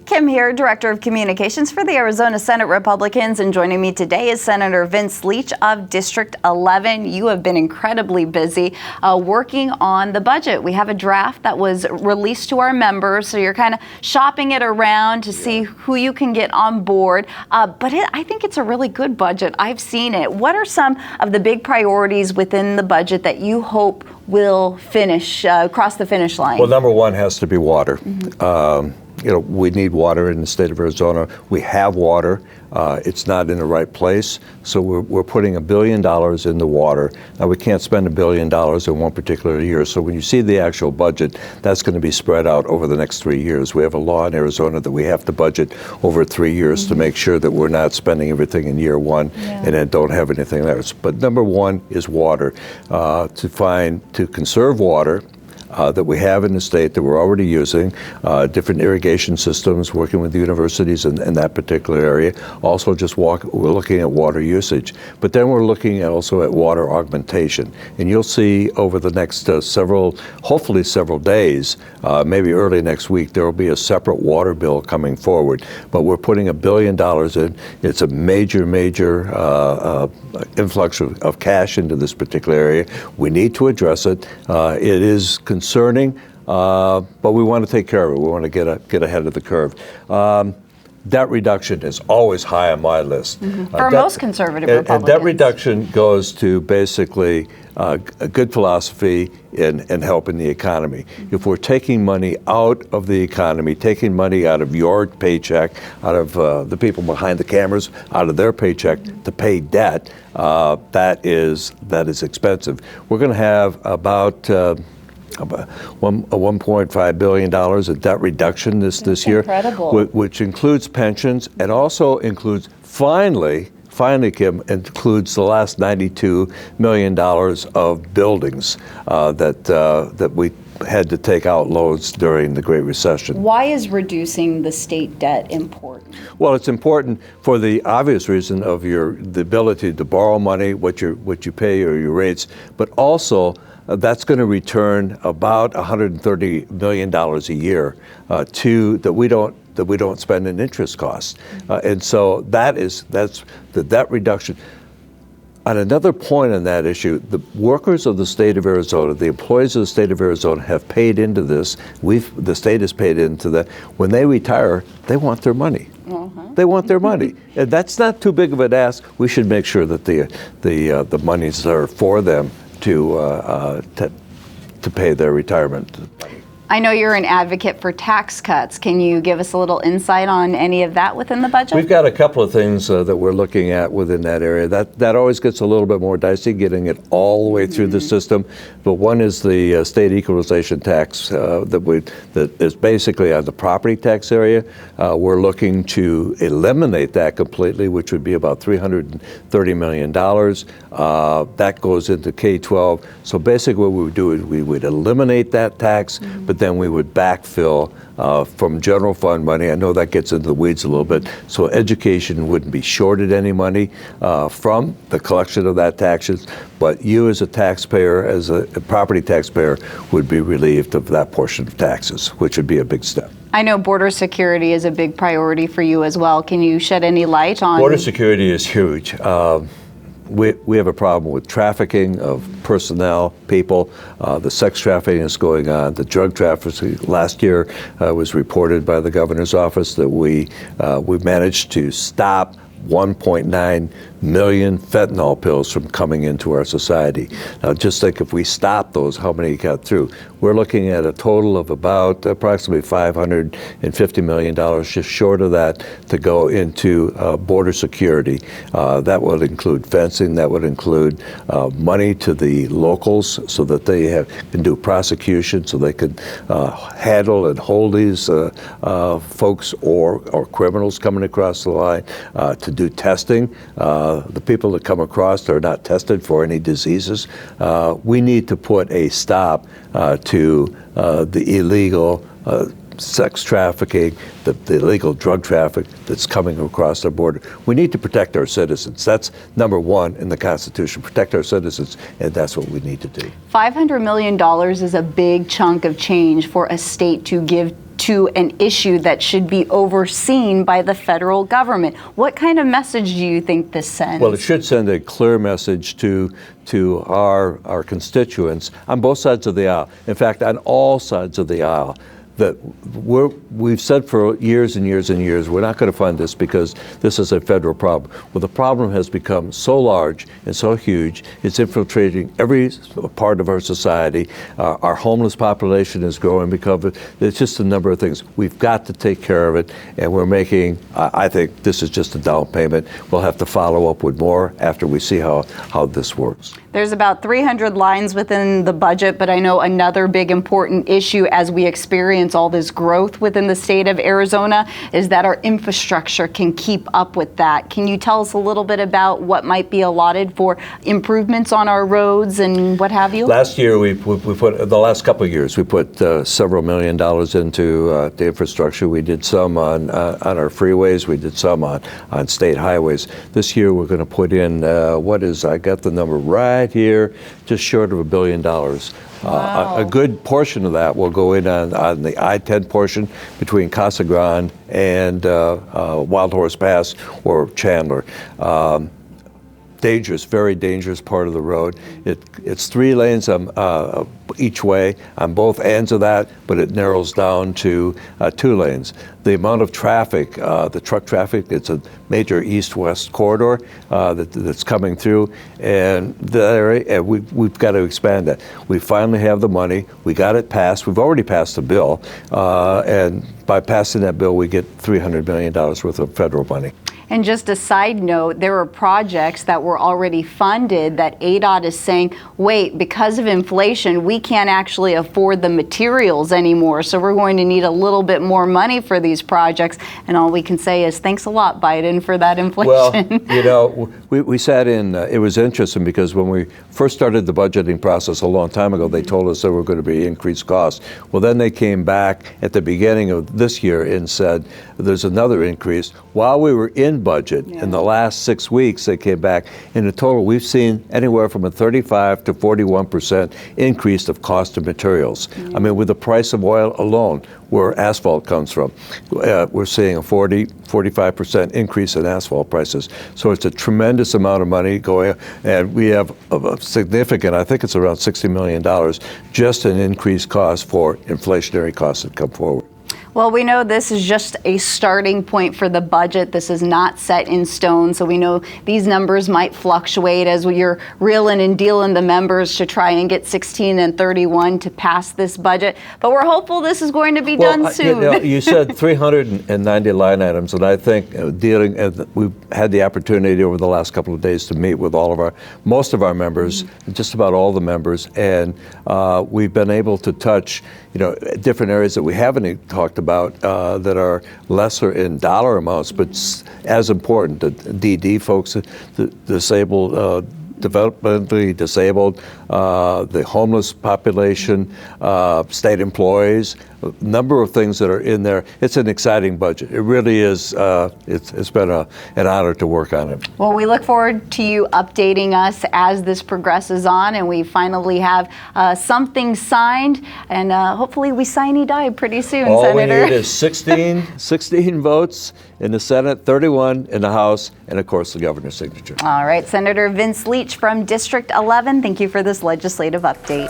Kim here, Director of Communications for the Arizona Senate Republicans, and joining me today is Senator Vince Leach of District 11. You have been incredibly busy working on the budget. We have a draft that was released to our members, so you're kind of shopping it around to see who you can get on board. I think it's a really good budget. I've seen it. What are some of the big priorities within the budget that you hope will finish, cross the finish line? Well, number one has to be water. Mm-hmm. We need water in the state of Arizona. We have water. It's not in the right place. So we're putting $1 billion into water. Now, we can't spend $1 billion in one particular year. So when you see the actual budget, that's going to be spread out over the next 3 years. We have a law in Arizona that we have to budget over 3 years to make sure that we're not spending everything in year one and then don't have anything else. But number one is water. To conserve water, that we have in the state that we're already using, different irrigation systems, working with the universities in that particular area. Also we're looking at water usage. But then we're looking also at water augmentation. And you'll see over the next hopefully several days, maybe early next week, there will be a separate water bill coming forward. But we're putting $1 billion in. It's a major influx of cash into this particular area. We need to address it. It is concerning, but we want to take care of it. We want to get ahead of the curve. Debt reduction is always high on my list. For most conservative Republicans. And debt reduction goes to basically a good philosophy in helping the economy. If we're taking money out of the economy, taking money out of your paycheck, out of the people behind the cameras, out of their paycheck to pay debt, that is expensive. We're going to have about $1.5 billion of debt reduction this year, which includes pensions and also includes finally, Kim, includes the last $92 million of buildings that we had to take out loans during the Great Recession. Why is reducing the state debt important? Well, it's important for the obvious reason of the ability to borrow money, what you pay or your rates, but also that's going to return about $130 million a year that we don't spend in interest costs, and so that's the debt reduction. On another point on that issue, the workers of the state of Arizona, the employees of the state of Arizona have paid into this. The state has paid into that. When they retire, they want their money. They want their money. And that's not too big of an ask. We should make sure that the monies are for them to pay their retirement. I know you're an advocate for tax cuts. Can you give us a little insight on any of that within the budget? We've got a couple of things that we're looking at within that area. That always gets a little bit more dicey, getting it all the way through the system. But one is the state equalization tax that is basically on the property tax area. We're looking to eliminate that completely, which would be about $330 million. That goes into K-12. So basically what we would do is we would eliminate that tax, but then we would backfill from general fund money. I know that gets into the weeds a little bit. So education wouldn't be shorted any money from the collection of that taxes, but you as a taxpayer, as a property taxpayer, would be relieved of that portion of taxes, which would be a big step. I know border security is a big priority for you as well. Can you shed any light on? Border security is huge. We have a problem with trafficking of personnel, people. The sex trafficking is going on. The drug trafficking last year was reported by the governor's office that we've managed to stop 1.9 million fentanyl pills from coming into our society. Now, just think if we stop those, how many got through? We're looking at a total of about approximately $550 million, just short of that, to go into border security. That would include fencing. That would include money to the locals so that they can do prosecution, so they can handle and hold these folks or criminals coming across the line, to do testing. The people that come across are not tested for any diseases. We need to put a stop to the illegal sex trafficking, the illegal drug traffic that's coming across our border. We need to protect our citizens. That's number one in the Constitution, protect our citizens, and that's what we need to do. $500 million is a big chunk of change for a state to give to an issue that should be overseen by the federal government. What kind of message do you think this sends? Well, it should send a clear message to our constituents on both sides of the aisle. In fact, on all sides of the aisle. That we've said for years and years and years, we're not going to fund this because this is a federal problem. Well, the problem has become so large and so huge, it's infiltrating every part of our society. Our homeless population is growing because of it. It's just a number of things. We've got to take care of it, and we're making, I think this is just a down payment. We'll have to follow up with more after we see how this works. There's about 300 lines within the budget, but I know another big important issue as we experience all this growth within the state of Arizona is that our infrastructure can keep up with that. Can you tell us a little bit about what might be allotted for improvements on our roads and what have you? Last year, we put, the last couple of years, we put several $1 million into the infrastructure. We did some on our freeways. We did some on state highways. This year, we're going to put in, I got the number right here, just short of $1 billion. Wow. A good portion of that will go in on the I-10 portion between Casa Grande and Wild Horse Pass or Chandler. Dangerous, very dangerous part of the road. It's 3 lanes each way on both ends of that, but it narrows down to 2 lanes. The amount of traffic, the truck traffic, it's a major east-west corridor that's coming through, and we've got to expand that. We finally have the money. We got it passed. We've already passed the bill, and by passing that bill, we get $300 million worth of federal money. And just a side note, there are projects that were already funded that ADOT is saying, wait, because of inflation, we can't actually afford the materials anymore. So we're going to need a little bit more money for these projects. And all we can say is thanks a lot, Biden, for that inflation. Well, we sat in, it was interesting because when we first started the budgeting process a long time ago, they told us there were going to be increased costs. Well, then they came back at the beginning of this year and said there's another increase. While we were in budget, in the last 6 weeks, they came back. In the total, we've seen anywhere from a 35 to 41% increase of cost of materials. I mean, with the price of oil alone, where asphalt comes from, we're seeing a 45% increase in asphalt prices. So it's a tremendous amount of money going, and we have a significant, I think it's around $60 million, just in increased costs for inflationary costs that come forward. Well, we know this is just a starting point for the budget. This is not set in stone, so we know these numbers might fluctuate as you're reeling and dealing the members to try and get 16 and 31 to pass this budget. But we're hopeful this is going to be done soon. You said 390 line items, and I think we've had the opportunity over the last couple of days to meet with most of our members, just about all the members, and we've been able to touch different areas that we haven't talked about that are lesser in dollar amounts, but as important. The DD folks, the disabled, developmentally disabled, the homeless population, state employees, a number of things that are in there. It's an exciting budget. It really is. It's been an honor to work on it. Well, we look forward to you updating us as this progresses on and we finally have something signed, and hopefully we sine-die pretty soon, All Senator. All we need is 16 votes in the Senate, 31 in the House, and of course the governor's signature. All right, Senator Vince Leach from District 11, thank you for this legislative update.